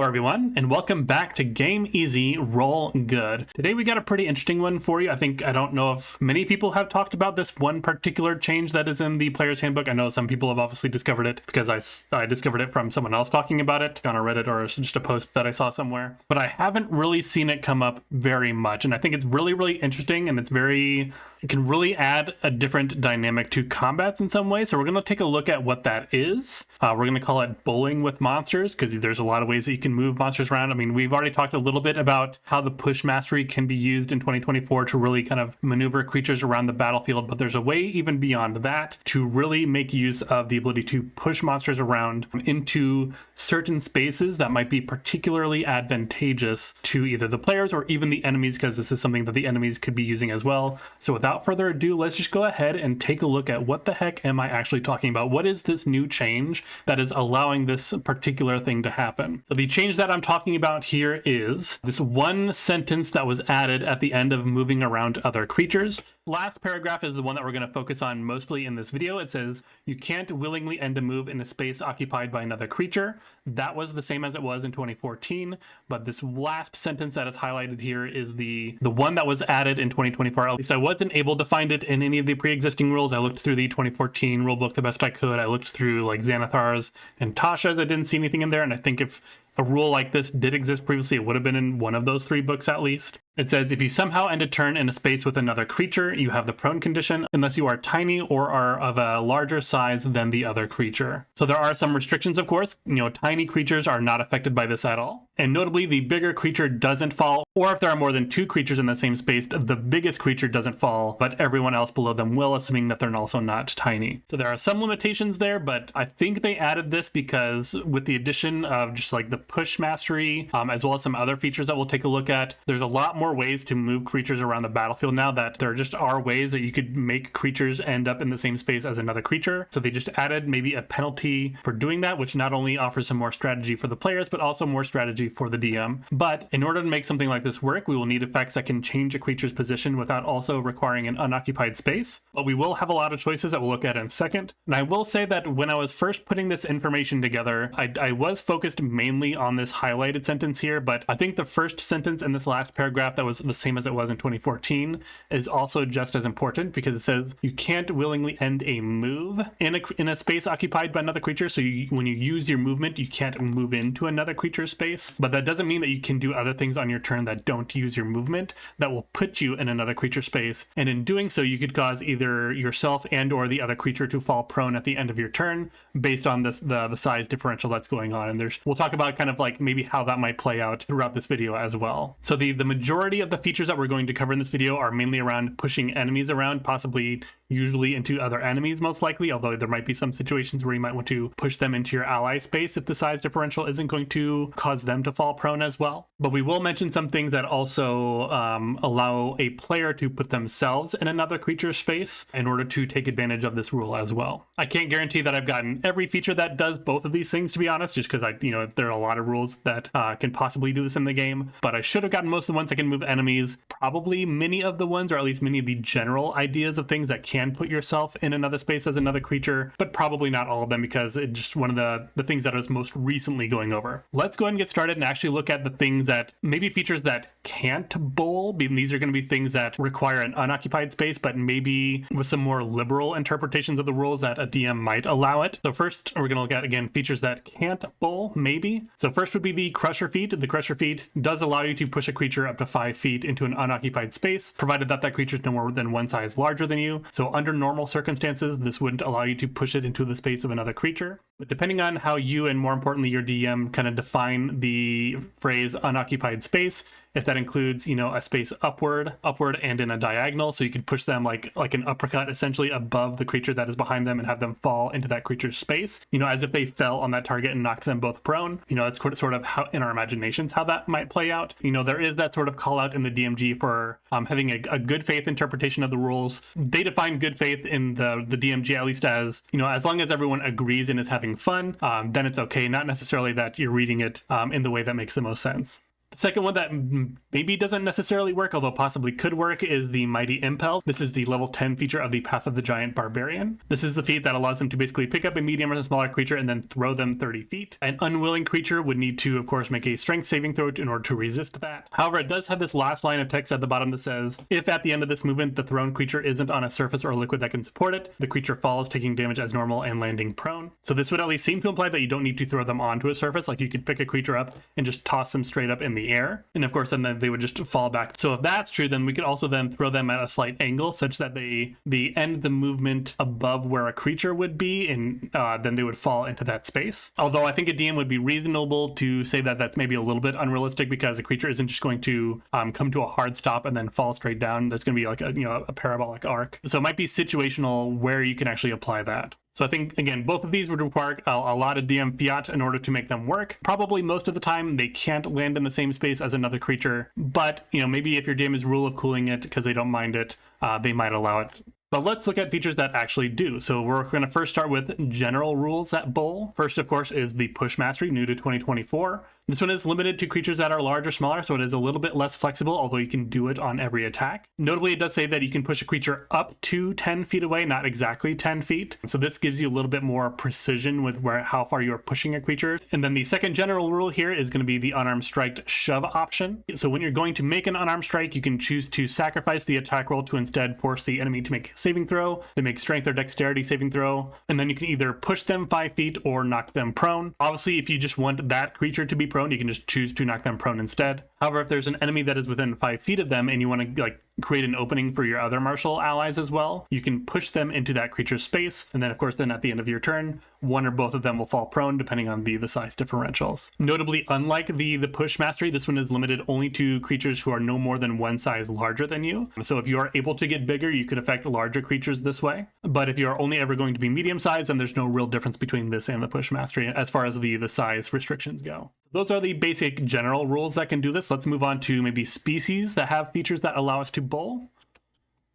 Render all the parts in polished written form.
Hello everyone, and welcome back to Game Easy, Roll Good. Today we got a pretty interesting one for you. I don't know if many people have talked about this one particular change that is in the player's handbook. I know some people have obviously discovered it because I discovered it from someone else talking about it on a Reddit or just a post that I saw somewhere. But I haven't really seen it come up very much, and I think it's really interesting, and it can really add a different dynamic to combats in some way. So we're going to take a look at what that is. We're going to call it bowling with monsters because there's a lot of ways that you can move monsters around. I mean, we've already talked a little bit about how the push mastery can be used in 2024 to really kind of maneuver creatures around the battlefield, but there's a way even beyond that to really make use of the ability to push monsters around into certain spaces that might be particularly advantageous to either the players or even the enemies, because this is something that the enemies could be using as well. So without further ado, let's just go ahead and take a look at what the heck am I actually talking about? What is this new change that is allowing this particular thing to happen? So the change that I'm talking about here is this one sentence that was added at the end of moving around other creatures. Last paragraph is the one that we're going to focus on mostly in this video. It says, you can't willingly end a move in a space occupied by another creature. That was the same as it was in 2014, but this last sentence that is highlighted here is the one that was added in 2024. At least I wasn't able to find it in any of the pre-existing rules. I looked through the 2014 rulebook the best I could. I looked through like Xanathar's and Tasha's. I didn't see anything in there, and I think if a rule like this did exist previously, it would have been in one of those three books at least. It says, if you somehow end a turn in a space with another creature, you have the prone condition unless you are tiny or are of a larger size than the other creature. So there are some restrictions, of course. Tiny creatures are not affected by this at all. And notably, the bigger creature doesn't fall, or if there are more than two creatures in the same space, the biggest creature doesn't fall, but everyone else below them will, assuming that they're also not tiny. So there are some limitations there, but I think they added this because with the addition of just like the push mastery, as well as some other features that we'll take a look at, there's a lot more ways to move creatures around the battlefield now that there just are ways that you could make creatures end up in the same space as another creature. So they just added maybe a penalty for doing that, which not only offers some more strategy for the players, but also more strategy for the DM. But in order to make something like this work, we will need effects that can change a creature's position without also requiring an unoccupied space. But we will have a lot of choices that we'll look at in a second. And I will say that when I was first putting this information together, I was focused mainly on this highlighted sentence here, but I think the first sentence in this last paragraph that was the same as it was in 2014 is also just as important, because it says you can't willingly end a move in a space occupied by another creature. So when you use your movement, you can't move into another creature's space, but that doesn't mean that you can do other things on your turn that don't use your movement that will put you in another creature space. And in doing so, you could cause either yourself and or the other creature to fall prone at the end of your turn based on the size differential that's going on. And we'll talk about kind of like maybe how that might play out throughout this video as well. So the majority of the features that we're going to cover in this video are mainly around pushing enemies around, possibly usually into other enemies most likely, although there might be some situations where you might want to push them into your ally space if the size differential isn't going to cause them to fall prone as well. But we will mention some things that also allow a player to put themselves in another creature's space in order to take advantage of this rule as well. I can't guarantee that I've gotten every feature that does both of these things, to be honest, just because there are a lot of rules that can possibly do this in the game, but I should have gotten most of the ones that can move enemies, probably many of the ones, or at least many of the general ideas of things that can put yourself in another space as another creature, but probably not all of them, because it's just one of the things that I was most recently going over. Let's go ahead and get started and actually look at the things that maybe features that can't bowl. These are going to be things that require an unoccupied space, but maybe with some more liberal interpretations of the rules that a DM might allow it. So first, we're going to look at, again, features that can't bowl, maybe. So first would be the Crusher Feat. The Crusher Feat does allow you to push a creature up to 5 feet into an unoccupied space, provided that that creature is no more than one size larger than you. So under normal circumstances, this wouldn't allow you to push it into the space of another creature. But depending on how you, and more importantly your DM, kind of define the phrase unoccupied space, if that includes, a space upward, and in a diagonal, so you could push them like an uppercut essentially above the creature that is behind them and have them fall into that creature's space, as if they fell on that target and knocked them both prone. That's sort of how in our imaginations how that might play out. There is that sort of call out in the DMG for having a good faith interpretation of the rules. They define good faith in the DMG at least as, as long as everyone agrees and is having fun, then it's okay. Not necessarily that you're reading it in the way that makes the most sense. The second one that maybe doesn't necessarily work, although possibly could work, is the Mighty Impel. This is the level 10 feature of the Path of the Giant Barbarian. This is the feat that allows them to basically pick up a medium or smaller creature and then throw them 30 feet. An unwilling creature would need to, of course, make a strength saving throw in order to resist that. However, it does have this last line of text at the bottom that says, if at the end of this movement the thrown creature isn't on a surface or liquid that can support it, the creature falls, taking damage as normal and landing prone. So this would at least seem to imply that you don't need to throw them onto a surface. Like you could pick a creature up and just toss them straight up in the air. And of course, then they would just fall back. So if that's true, then we could also then throw them at a slight angle such that they end the movement above where a creature would be, and then they would fall into that space. Although I think a DM would be reasonable to say that that's maybe a little bit unrealistic, because a creature isn't just going to come to a hard stop and then fall straight down. There's going to be like a parabolic arc. So it might be situational where you can actually apply that. So I think, again, both of these would require a lot of DM fiat in order to make them work. Probably most of the time they can't land in the same space as another creature, but maybe if your DM is rule of cooling it because they don't mind it, they might allow it. But let's look at features that actually do. So we're going to first start with general rules at Bull. First, of course, is the Push Mastery, new to 2024. This one is limited to creatures that are large or smaller, so it is a little bit less flexible, although you can do it on every attack. Notably, it does say that you can push a creature up to 10 feet away, not exactly 10 feet. So this gives you a little bit more precision with how far you're pushing a creature. And then the second general rule here is going to be the unarmed strike shove option. So when you're going to make an unarmed strike, you can choose to sacrifice the attack roll to instead force the enemy to make a saving throw. They make strength or dexterity saving throw, and then you can either push them 5 feet or knock them prone. Obviously, if you just want that creature to be prone, you can just choose to knock them prone instead. However, if there's an enemy that is within 5 feet of them and you want to create an opening for your other martial allies as well, you can push them into that creature's space, and then of course at the end of your turn, one or both of them will fall prone depending on the size differentials. Notably, unlike the Push Mastery, this one is limited only to creatures who are no more than one size larger than you. So if you are able to get bigger, you could affect larger creatures this way. But if you are only ever going to be medium sized, then there's no real difference between this and the Push Mastery as far as the size restrictions go. Those are the basic general rules that can do this. Let's move on to maybe species that have features that allow us to bowl.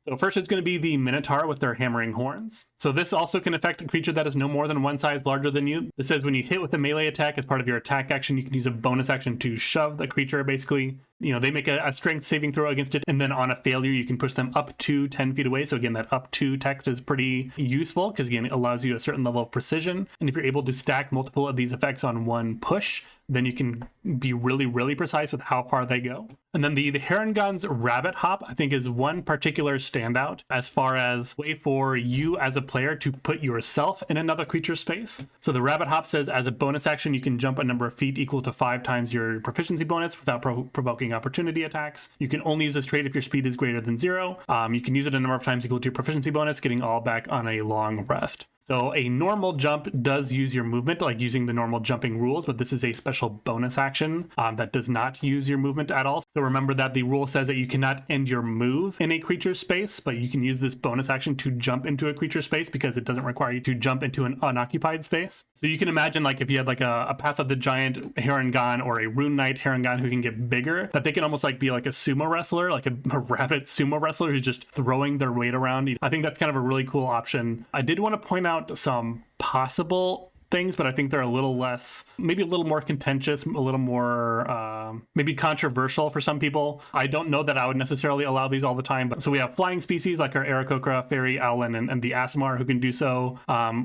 So first it's going to be the Minotaur with their hammering horns. So this also can affect a creature that is no more than one size larger than you. This says when you hit with a melee attack as part of your attack action, you can use a bonus action to shove the creature, basically. They make a strength saving throw against it, and then on a failure, you can push them up to 10 feet away. So again, that up to text is pretty useful because, again, it allows you a certain level of precision. And if you're able to stack multiple of these effects on one push, then you can be really, really precise with how far they go. And then the Herongon's Rabbit Hop, I think, is one particular standout as far as way for you as a player to put yourself in another creature's space. So the Rabbit Hop says as a bonus action, you can jump a number of feet equal to 5 times your proficiency bonus without provoking opportunity attacks. You can only use this trait if your speed is greater than 0. You can use it a number of times equal to your proficiency bonus, getting all back on a long rest. So a normal jump does use your movement, like using the normal jumping rules, but this is a special bonus action that does not use your movement at all. So remember that the rule says that you cannot end your move in a creature's space, but you can use this bonus action to jump into a creature's space because it doesn't require you to jump into an unoccupied space. So you can imagine like if you had like a Path of the Giant Herongon or a Rune Knight Herongon who can get bigger, that they can almost like be like a sumo wrestler, like a rabbit sumo wrestler who's just throwing their weight around. I think that's kind of a really cool option. I did want to point out some possible things, but I think they're a little less, maybe a little more contentious, a little more maybe controversial for some people. I don't know that I would necessarily allow these all the time, but so we have flying species like our Aarakocra, Fairy, Owlin, and the Aasimar who can do so on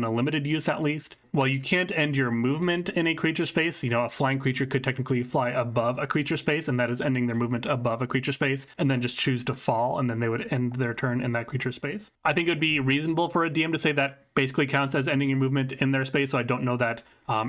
a limited use at least. While you can't end your movement in a creature space, a flying creature could technically fly above a creature space, and that is ending their movement above a creature space, and then just choose to fall, and then they would end their turn in that creature space. I think it would be reasonable for a DM to say that basically counts as ending your movement in their space, so I don't know that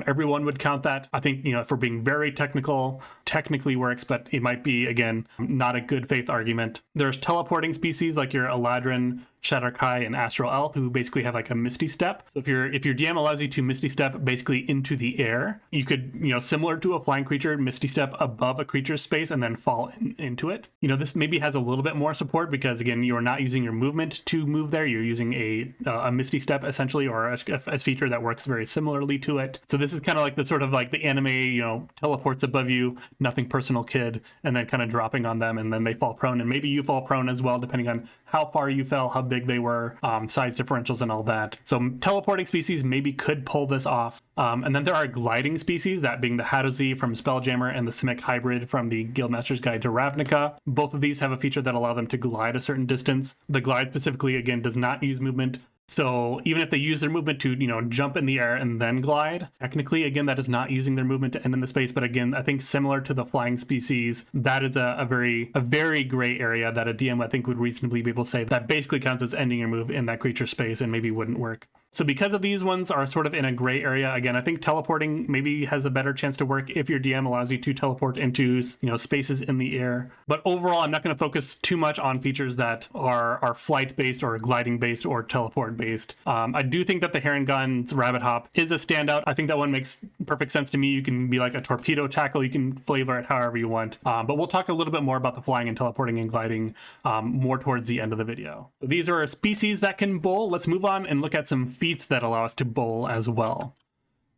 everyone would count that. I think, if we're being very technical, technically works, but it might be, again, not a good faith argument. There's teleporting species like your Eladrin, Shatterkai, and Astral Elf, who basically have like a Misty Step. So if your DM allows you to Misty Step basically into the air, you could, similar to a flying creature, Misty Step above a creature's space and then fall into it. This maybe has a little bit more support because, again, you're not using your movement to move there. You're using a Misty Step essentially, or a feature that works very similarly to it. So this is kind of like the sort of like the anime, teleports above you, nothing personal kid, and then kind of dropping on them, and then they fall prone, and maybe you fall prone as well, depending on how far you fell, how big big they were, size differentials and all that. So teleporting species maybe could pull this off. And then there are gliding species, that being the Hadozi from Spelljammer and the Simic hybrid from the Guildmaster's Guide to Ravnica. Both of these have a feature that allow them to glide a certain distance. The glide specifically, again, does not use movement. So even if they use their movement to, jump in the air and then glide, technically, again, that is not using their movement to end in the space. But again, I think similar to the flying species, that is a very gray area that a DM, I think, would reasonably be able to say that basically counts as ending your move in that creature space and maybe wouldn't work. So because of these ones are sort of in a gray area, again, I think teleporting maybe has a better chance to work if your DM allows you to teleport into, spaces in the air. But overall, I'm not going to focus too much on features that are flight-based or gliding-based or teleport-based. I do think that the Heron Gun's Rabbit Hop is a standout. I think that one makes perfect sense to me. You can be like a torpedo tackle. You can flavor it however you want. But we'll talk a little bit more about the flying and teleporting and gliding more towards the end of the video. So these are species that can bowl. Let's move on and look at some feats that allow us to bowl as well.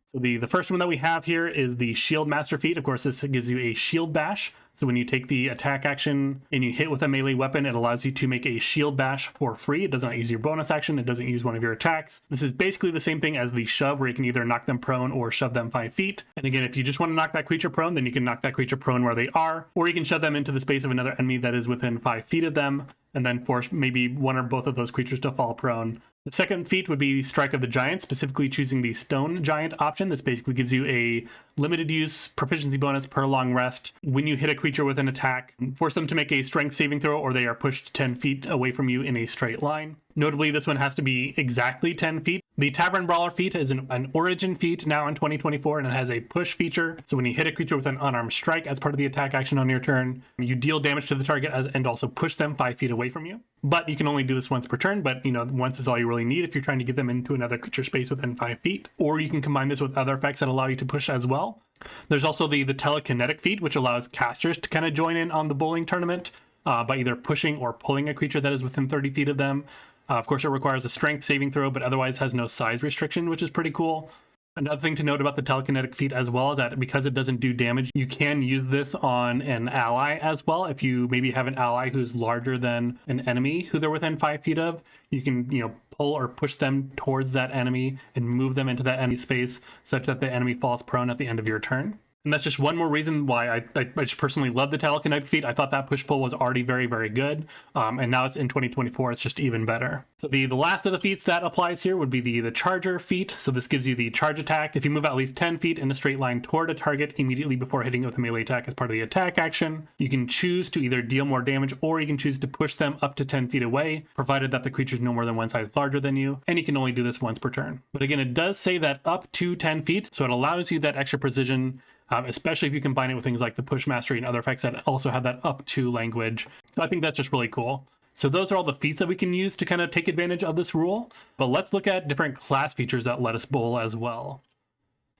So the first one that we have here is the Shield Master feat. Of course, this gives you a shield bash. So when you take the attack action and you hit with a melee weapon, it allows you to make a shield bash for free. It does not use your bonus action. It doesn't use one of your attacks. This is basically the same thing as the shove, where you can either knock them prone or shove them 5 feet. And again, if you just want to knock that creature prone, then you can knock that creature prone where they are, or you can shove them into the space of another enemy that is within 5 feet of them, and then force maybe one or both of those creatures to fall prone. The second feat would be Strike of the Giant, specifically choosing the Stone Giant option. This basically gives you a limited use proficiency bonus per long rest when you hit a creature with an attack. Force them to make a strength saving throw, or they are pushed 10 feet away from you in a straight line. Notably, this one has to be exactly 10 feat. The Tavern Brawler feat is an origin feat now in 2024, and it has a push feature. So when you hit a creature with an unarmed strike as part of the attack action on your turn, you deal damage to the target and also push them 5 feet away from you. But you can only do this once per turn, but once is all you really need if you're trying to get them into another creature space within 5 feet. Or you can combine this with other effects that allow you to push as well. There's also the telekinetic feat, which allows casters to kind of join in on the bowling tournament by either pushing or pulling a creature that is within 30 feet of them. Of course, it requires a strength saving throw, but otherwise has no size restriction, which is pretty cool. Another thing to note about the telekinetic feat as well is that because it doesn't do damage, you can use this on an ally as well. If you maybe have an ally who's larger than an enemy who they're within 5 feet of, you can, pull or push them towards that enemy and move them into that enemy space such that the enemy falls prone at the end of your turn. And that's just one more reason why I just personally love the telekinetic feat. I thought that push-pull was already very, very good. And now it's in 2024, it's just even better. So the last of the feats that applies here would be the Charger feat. So this gives you the charge attack. If you move at least 10 feet in a straight line toward a target immediately before hitting it with a melee attack as part of the attack action, you can choose to either deal more damage or you can choose to push them up to 10 feet away, provided that the creature is no more than one size larger than you. And you can only do this once per turn. But again, it does say that up to 10 feet. So it allows you that extra precision, especially if you combine it with things like the push mastery and other effects that also have that up to language. So I think that's just really cool. So those are all the feats that we can use to kind of take advantage of this rule. But let's look at different class features that let us bowl as well.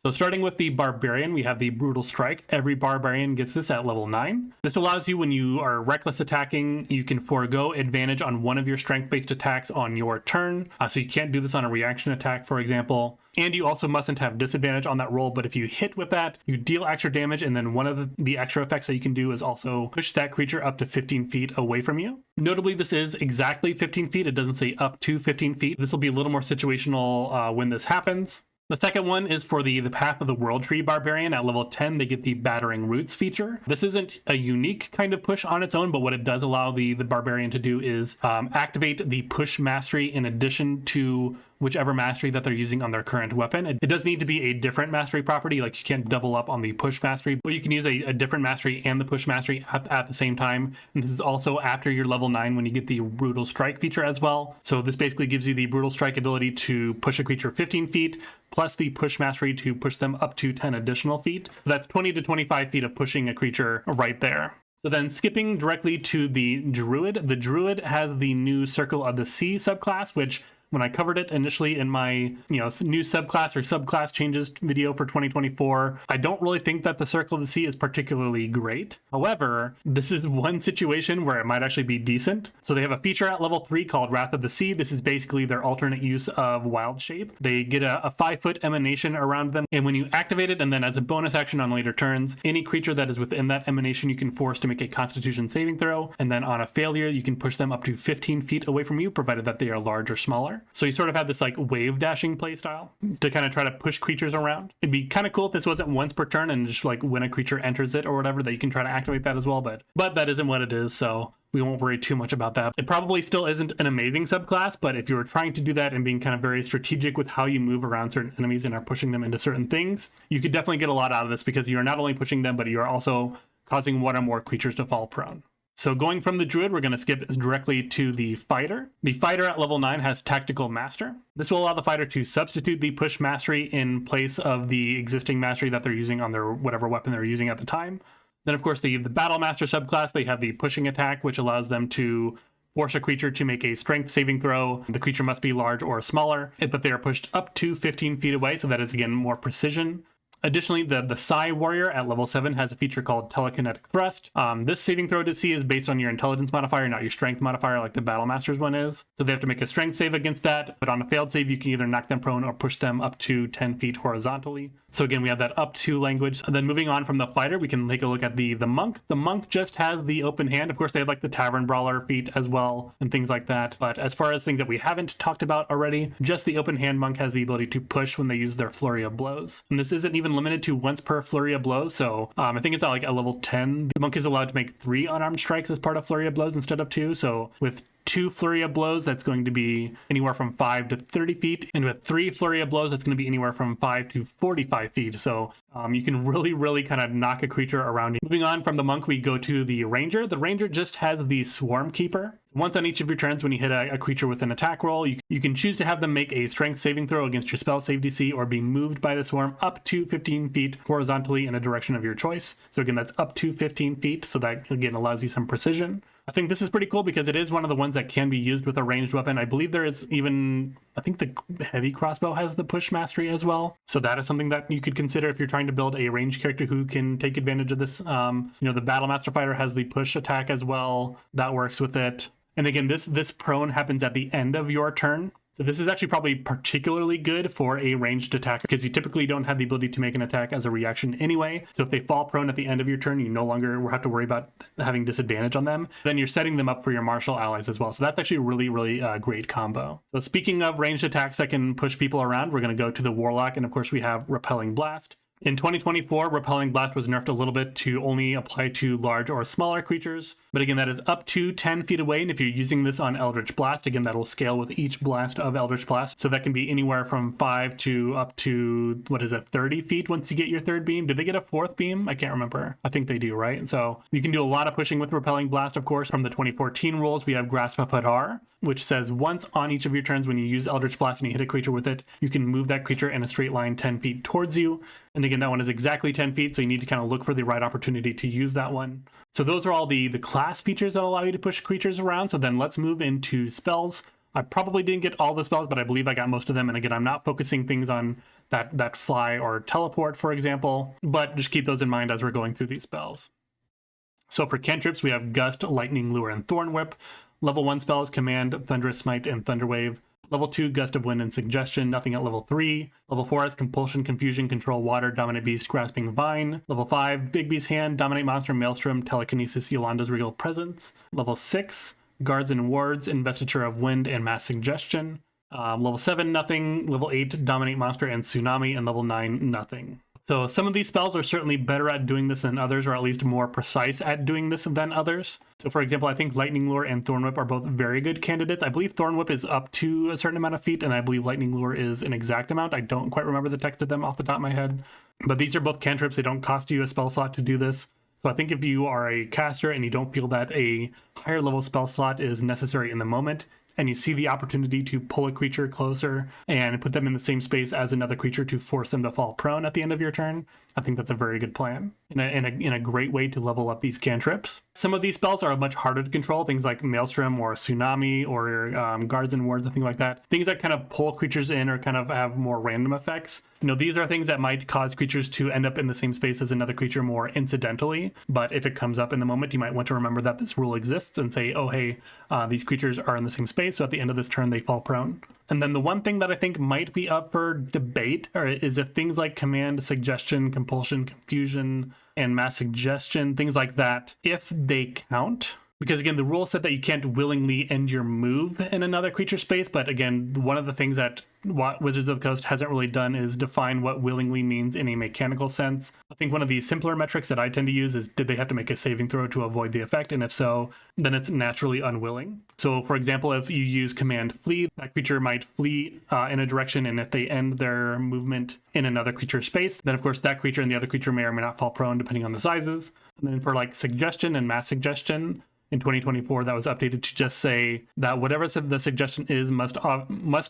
So starting with the Barbarian, we have the Brutal Strike. Every Barbarian gets this at level 9. This allows you, when you are reckless attacking, you can forego advantage on one of your strength-based attacks on your turn. So you can't do this on a reaction attack, for example. And you also mustn't have disadvantage on that roll, but if you hit with that, you deal extra damage, and then one of the extra effects that you can do is also push that creature up to 15 feet away from you. Notably, this is exactly 15 feet. It doesn't say up to 15 feet. This will be a little more situational when this happens. The second one is for the Path of the World Tree Barbarian. At level 10, they get the Battering Roots feature. This isn't a unique kind of push on its own, but what it does allow the Barbarian to do is activate the push mastery in addition to whichever mastery that they're using on their current weapon. It does need to be a different mastery property, like you can't double up on the push mastery, but you can use a different mastery and the push mastery at the same time. And this is also after your level 9 when you get the Brutal Strike feature as well. So this basically gives you the Brutal Strike ability to push a creature 15 feet, plus the push mastery to push them up to 10 additional feet. So that's 20 to 25 feet of pushing a creature right there. So then skipping directly to the Druid. The Druid has the new Circle of the Sea subclass, which when I covered it initially in my, new subclass or subclass changes video for 2024. I don't really think that the Circle of the Sea is particularly great. However, this is one situation where it might actually be decent. So they have a feature at level 3 called Wrath of the Sea. This is basically their alternate use of Wild Shape. They get a 5-foot emanation around them, and when you activate it, and then as a bonus action on later turns, any creature that is within that emanation you can force to make a Constitution saving throw, and then on a failure you can push them up to 15 feet away from you, provided that they are large or smaller. So you sort of have this like wave dashing playstyle to kind of try to push creatures around. It'd be kind of cool if this wasn't once per turn and just like when a creature enters it or whatever, that you can try to activate that as well, but that isn't what it is, so we won't worry too much about that. It probably still isn't an amazing subclass, but if you were trying to do that and being kind of very strategic with how you move around certain enemies and are pushing them into certain things, you could definitely get a lot out of this, because you are not only pushing them, but you are also causing one or more creatures to fall prone. So going from the Druid, we're going to skip directly to the Fighter. The Fighter at level 9 has Tactical Master. This will allow the Fighter to substitute the Push Mastery in place of the existing Mastery that they're using on their whatever weapon they're using at the time. Then, of course, the Battle Master subclass, they have the Pushing Attack, which allows them to force a creature to make a Strength saving throw. The creature must be large or smaller, but they are pushed up to 15 feet away, so that is, again, more precision. Additionally, the Psy Warrior at level 7 has a feature called Telekinetic Thrust. This saving throw DC is based on your intelligence modifier, not your strength modifier like the Battle Master's one is. So they have to make a strength save against that, but on a failed save, you can either knock them prone or push them up to 10 feet horizontally. So again, we have that up to language. And then moving on from the Fighter, we can take a look at the Monk. The Monk just has the Open Hand. Of course, they have like the Tavern Brawler feat as well and things like that. But as far as things that we haven't talked about already, just the Open Hand Monk has the ability to push when they use their Flurry of Blows. And this isn't even limited to once per Flurry of Blows. So I think it's at like a level 10. The Monk is allowed to make 3 unarmed strikes as part of Flurry of Blows instead of 2. So with 2 Flurry of Blows, that's going to be anywhere from 5 to 30 feet. And with 3 Flurry of Blows, that's going to be anywhere from 5 to 45 feet. So you can really kind of knock a creature around. Moving on from the Monk, we go to the Ranger. The Ranger just has the Swarm Keeper. Once on each of your turns, when you hit a creature with an attack roll, you can choose to have them make a Strength saving throw against your spell save DC, or be moved by the swarm up to 15 feet horizontally in a direction of your choice. So again, that's up to 15 feet. So that, again, allows you some precision. I think this is pretty cool because it is one of the ones that can be used with a ranged weapon. I believe there is even, I think the heavy crossbow has the push mastery as well. So that is something that you could consider if you're trying to build a ranged character who can take advantage of this. The Battle Master Fighter has the push attack as well. That works with it. And again, this prone happens at the end of your turn. So this is actually probably particularly good for a ranged attack, because you typically don't have the ability to make an attack as a reaction anyway. So if they fall prone at the end of your turn, you no longer will have to worry about having disadvantage on them. Then you're setting them up for your martial allies as well. So that's actually a really great combo. So speaking of ranged attacks that can push people around, we're going to go to the Warlock. And of course, we have Repelling Blast. In 2024, Repelling Blast was nerfed a little bit to only apply to large or smaller creatures. But again, that is up to 10 feet away. And if you're using this on Eldritch Blast, again, that will scale with each blast of Eldritch Blast. So that can be anywhere from 5 to up to, 30 feet once you get your third beam. Do they get a fourth beam? I can't remember. I think they do, right? So you can do a lot of pushing with Repelling Blast, of course. From the 2014 rules, we have Grasp of Hadar, which says once on each of your turns when you use Eldritch Blast and you hit a creature with it, you can move that creature in a straight line 10 feet towards you. And again, that one is exactly 10 feet, so you need to kind of look for the right opportunity to use that one. So those are all the class features that allow you to push creatures around. So then let's move into spells. I probably didn't get all the spells, but I believe I got most of them. And again, I'm not focusing things on that fly or teleport, for example, but just keep those in mind as we're going through these spells. So for cantrips, we have Gust, Lightning Lure, and Thorn Whip. Level 1 spells, Command, Thunderous Smite, and Thunderwave. Level 2, Gust of Wind and Suggestion, nothing at level 3. Level 4 has Compulsion, Confusion, Control Water, Dominate Beast, Grasping Vine. Level 5, Big Beast Hand, Dominate Monster, Maelstrom, Telekinesis, Yolanda's Regal Presence. Level 6, Guards and Wards, Investiture of Wind and Mass Suggestion. Level 7, nothing. Level 8, Dominate Monster and Tsunami. And level 9, nothing. So some of these spells are certainly better at doing this than others, or at least more precise at doing this than others. So for example, I think Lightning Lure and Thorn Whip are both very good candidates. I believe Thorn Whip is up to a certain amount of feet, and I believe Lightning Lure is an exact amount. I don't quite remember the text of them off the top of my head. But these are both cantrips. They don't cost you a spell slot to do this. So I think if you are a caster and you don't feel that a higher level spell slot is necessary in the moment, and you see the opportunity to pull a creature closer and put them in the same space as another creature to force them to fall prone at the end of your turn, I think that's a very good plan in a great way to level up these cantrips. Some of these spells are much harder to control, things like Maelstrom or Tsunami or Guards and Wards and things like that. Things that kind of pull creatures in or kind of have more random effects. These are things that might cause creatures to end up in the same space as another creature more incidentally, but if it comes up in the moment, you might want to remember that this rule exists and say, oh, hey, these creatures are in the same space, so at the end of this turn, they fall prone. And then the one thing that I think might be up for debate is if things like Command, Suggestion, Compulsion, Confusion, and Mass Suggestion, things like that, if they count. Because again, the rule said that you can't willingly end your move in another creature space, but again, one of the things that Wizards of the Coast hasn't really done is define what willingly means in a mechanical sense. I think one of the simpler metrics that I tend to use is, did they have to make a saving throw to avoid the effect? And if so, then it's naturally unwilling. So for example, if you use Command Flee, that creature might flee in a direction, and if they end their movement in another creature space, then of course that creature and the other creature may or may not fall prone depending on the sizes. And then for like Suggestion and Mass Suggestion, in 2024, that was updated to just say that whatever the suggestion is must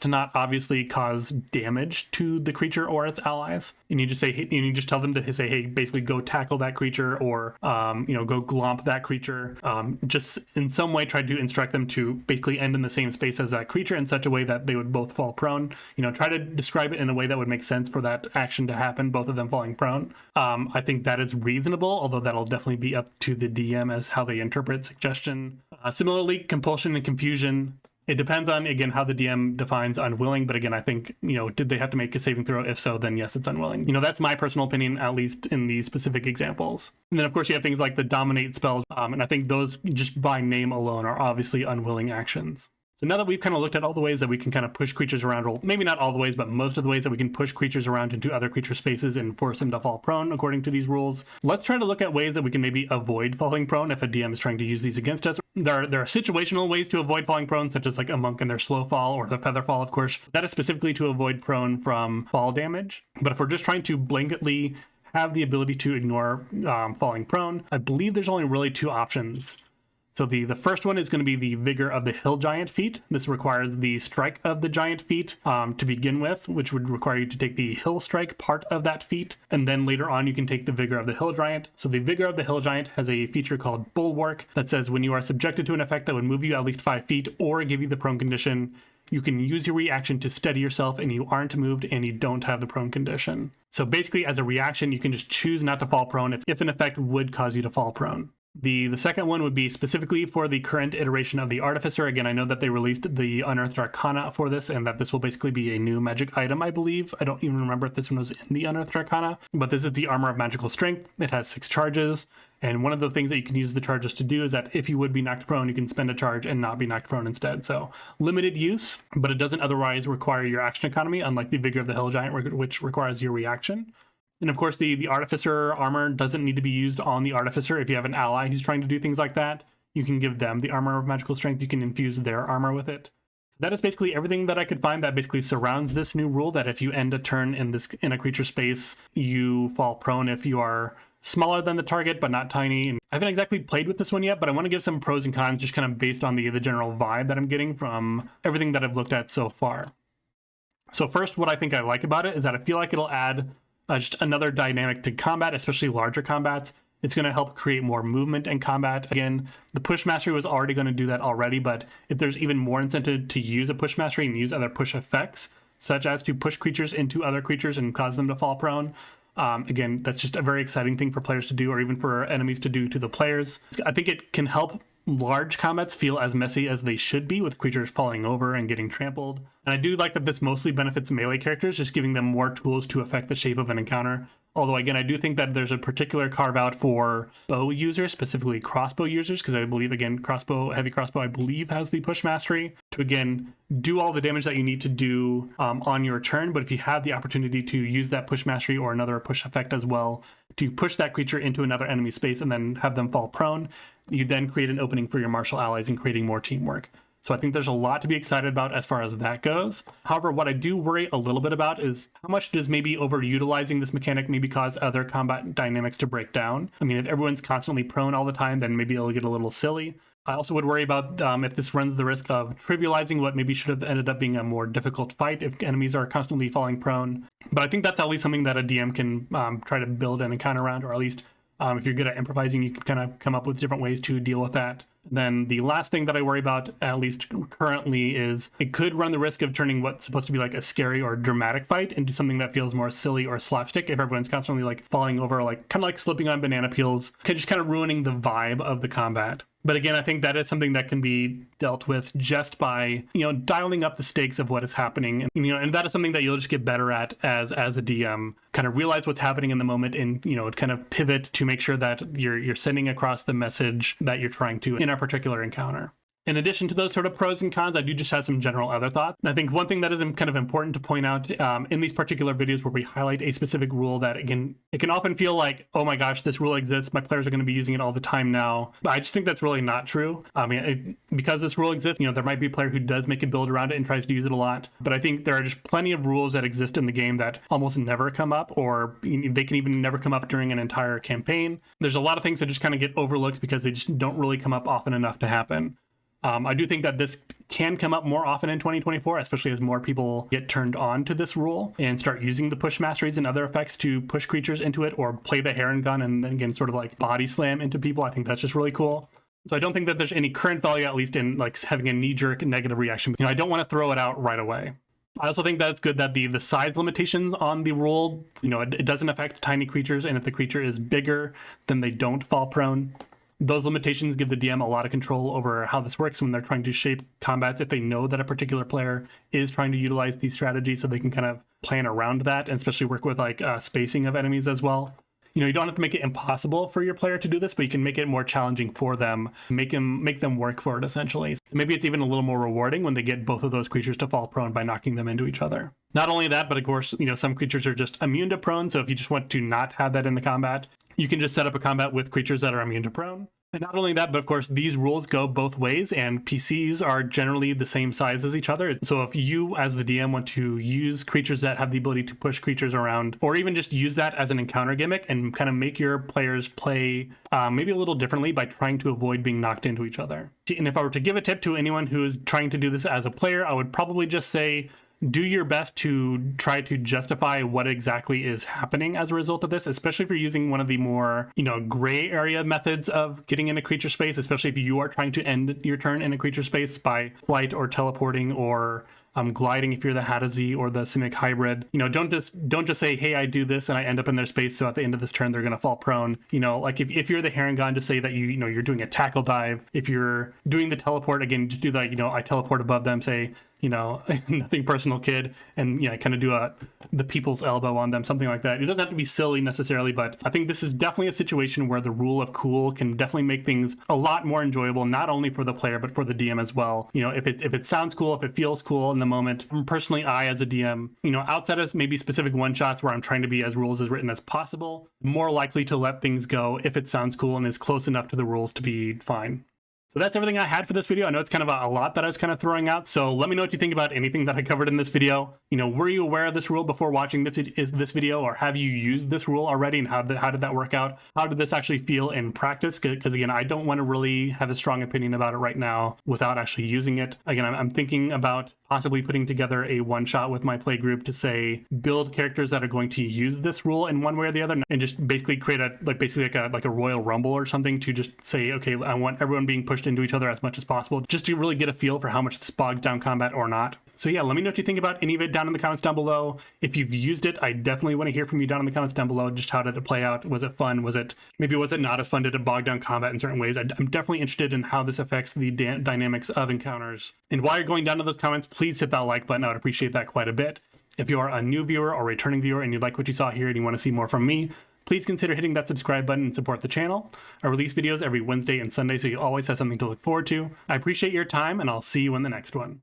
not obviously cause damage to the creature or its allies. And you just say, and you just tell them to say, hey, basically go tackle that creature, or go glomp that creature. Just in some way try to instruct them to basically end in the same space as that creature in such a way that they would both fall prone. Try to describe it in a way that would make sense for that action to happen, both of them falling prone. I think that is reasonable, although that'll definitely be up to the DM as how they interpret suggestion. Similarly, Compulsion and Confusion, it depends on, again, how the DM defines unwilling. But again, I think, did they have to make a saving throw? If so, then yes, it's unwilling. That's my personal opinion, at least in these specific examples. And then, of course, you have things like the Dominate spells. And I think those, just by name alone, are obviously unwilling actions. So now that we've kind of looked at all the ways that we can kind of push creatures around, well, maybe not all the ways, but most of the ways that we can push creatures around into other creature spaces and force them to fall prone according to these rules, let's try to look at ways that we can maybe avoid falling prone if a DM is trying to use these against us. There are situational ways to avoid falling prone, such as like a monk and their slow fall, or the feather fall, of course. That is specifically to avoid prone from fall damage. But if we're just trying to blanketly have the ability to ignore falling prone, I believe there's only really two options. So the first one is going to be the Vigor of the Hill Giant feat. This requires the Strike of the Giant feat to begin with, which would require you to take the Hill Strike part of that feat, and then later on you can take the Vigor of the Hill Giant. So the Vigor of the Hill Giant has a feature called Bulwark that says when you are subjected to an effect that would move you at least 5 feet or give you the prone condition, you can use your reaction to steady yourself and you aren't moved and you don't have the prone condition. So basically, as a reaction, you can just choose not to fall prone if an effect would cause you to fall prone. The second one would be specifically for the current iteration of the Artificer. Again, I know that they released the Unearthed Arcana for this, and that this will basically be a new magic item, I believe. I don't even remember if this one was in the Unearthed Arcana, but this is the Armor of Magical Strength. It has 6 charges, and one of the things that you can use the charges to do is that if you would be knocked prone, you can spend a charge and not be knocked prone instead. So limited use, but it doesn't otherwise require your action economy, unlike the Vigor of the Hill Giant, which requires your reaction. And of course, the Artificer armor doesn't need to be used on the Artificer. If you have an ally who's trying to do things like that, you can give them the Armor of Magical Strength. You can infuse their armor with it. So that is basically everything that I could find that basically surrounds this new rule, that if you end a turn in a creature space, you fall prone if you are smaller than the target, but not tiny. And I haven't exactly played with this one yet, but I want to give some pros and cons just kind of based on the general vibe that I'm getting from everything that I've looked at so far. So first, what I think I like about it is that I feel like it'll add just another dynamic to combat, especially larger combats. It's going to help create more movement in combat. Again, the push mastery was already going to do that already, but if there's even more incentive to use a push mastery and use other push effects, such as to push creatures into other creatures and cause them to fall prone, again, that's just a very exciting thing for players to do, or even for enemies to do to the players. I think it can help large combats feel as messy as they should be, with creatures falling over and getting trampled. And I do like that this mostly benefits melee characters, just giving them more tools to affect the shape of an encounter. Although, again, I do think that there's a particular carve-out for bow users, specifically crossbow users, because I believe, again, heavy crossbow, I believe, has the push mastery to, again, do all the damage that you need to do on your turn. But if you have the opportunity to use that push mastery or another push effect as well to push that creature into another enemy space and then have them fall prone, you then create an opening for your martial allies and creating more teamwork. So I think there's a lot to be excited about as far as that goes. However, what I do worry a little bit about is how much does maybe overutilizing this mechanic maybe cause other combat dynamics to break down? I mean, if everyone's constantly prone all the time, then maybe it'll get a little silly. I also would worry about if this runs the risk of trivializing what maybe should have ended up being a more difficult fight if enemies are constantly falling prone. But I think that's at least something that a DM can try to build an encounter around, or at least if you're good at improvising, you can kind of come up with different ways to deal with that. Then the last thing that I worry about, at least currently, is it could run the risk of turning what's supposed to be like a scary or dramatic fight into something that feels more silly or slapstick if everyone's constantly like falling over, like kind of like slipping on banana peels, just kind of ruining the vibe of the combat. But again, I think that is something that can be dealt with just by, dialing up the stakes of what is happening. And, and that is something that you'll just get better at as a DM, kind of realize what's happening in the moment and, kind of pivot to make sure that you're sending across the message that you're trying to in a particular encounter. In addition to those sort of pros and cons, I do just have some general other thoughts. And I think one thing that is kind of important to point out in these particular videos where we highlight a specific rule that, again, it can often feel like, oh my gosh, this rule exists, my players are going to be using it all the time now. But I just think that's really not true. I mean, because this rule exists, there might be a player who does make a build around it and tries to use it a lot. But I think there are just plenty of rules that exist in the game that almost never come up, or they can even never come up during an entire campaign. There's a lot of things that just kind of get overlooked because they just don't really come up often enough to happen. I do think that this can come up more often in 2024, especially as more people get turned on to this rule and start using the push masteries and other effects to push creatures into it, or play the Heron gun and then again sort of like body slam into people. I think that's just really cool. So I don't think that there's any current value, at least in like having a knee-jerk negative reaction. I don't want to throw it out right away. I also think that it's good that the size limitations on the rule, it doesn't affect tiny creatures, and if the creature is bigger, then they don't fall prone. Those limitations give the DM a lot of control over how this works when they're trying to shape combats, if they know that a particular player is trying to utilize these strategies, so they can kind of plan around that and especially work with like spacing of enemies as well. You don't have to make it impossible for your player to do this, but you can make it more challenging for them, make them work for it essentially. So maybe it's even a little more rewarding when they get both of those creatures to fall prone by knocking them into each other. Not only that, but of course, some creatures are just immune to prone, so if you just want to not have that in the combat, you can just set up a combat with creatures that are immune to prone. And not only that, but of course, these rules go both ways, and PCs are generally the same size as each other. So if you, as the DM, want to use creatures that have the ability to push creatures around, or even just use that as an encounter gimmick and kind of make your players play maybe a little differently by trying to avoid being knocked into each other. And if I were to give a tip to anyone who is trying to do this as a player, I would probably just say, do your best to try to justify what exactly is happening as a result of this, especially if you're using one of the more, gray area methods of getting into creature space, especially if you are trying to end your turn in a creature space by flight or teleporting or gliding if you're the Hadazee or the Simic hybrid. Don't just say, hey, I do this and I end up in their space, so at the end of this turn they're going to fall prone. Like if you're the Heron gun, just say that you're doing a tackle dive. If you're doing the teleport, again, just do that, I teleport above them, say, nothing personal, kid, and kind of do the people's elbow on them, something like that. It doesn't have to be silly necessarily, but I think this is definitely a situation where the rule of cool can definitely make things a lot more enjoyable, not only for the player but for the DM as well. If it sounds cool, if it feels cool in the moment. Personally, I as a DM, outside of maybe specific one shots where I'm trying to be as rules as written as possible, more likely to let things go if it sounds cool and is close enough to the rules to be fine. So that's everything I had for this video. I know it's kind of a lot that I was kind of throwing out, so let me know what you think about anything that I covered in this video. Were you aware of this rule before watching this video, or have you used this rule already, and how did that work out? How did this actually feel in practice? Because again, I don't want to really have a strong opinion about it right now without actually using it. Again, I'm thinking about possibly putting together a one-shot with my play group to say, build characters that are going to use this rule in one way or the other, and just basically create like a Royal Rumble or something to just say, okay, I want everyone being pushed into each other as much as possible, just to really get a feel for how much this bogs down combat or not. So yeah, let me know what you think about any of it down in the comments down below. If you've used it, I definitely want to hear from you down in the comments down below. Just how did it play out? Was it fun? Was it not as fun? Did it bog down combat in certain ways? I'm definitely interested in how this affects the dynamics of encounters. And while you're going down to those comments, please hit that like button. I would appreciate that quite a bit. If you are a new viewer or returning viewer and you like what you saw here and you want to see more from me, please consider hitting that subscribe button and support the channel. I release videos every Wednesday and Sunday, so you always have something to look forward to. I appreciate your time, and I'll see you in the next one.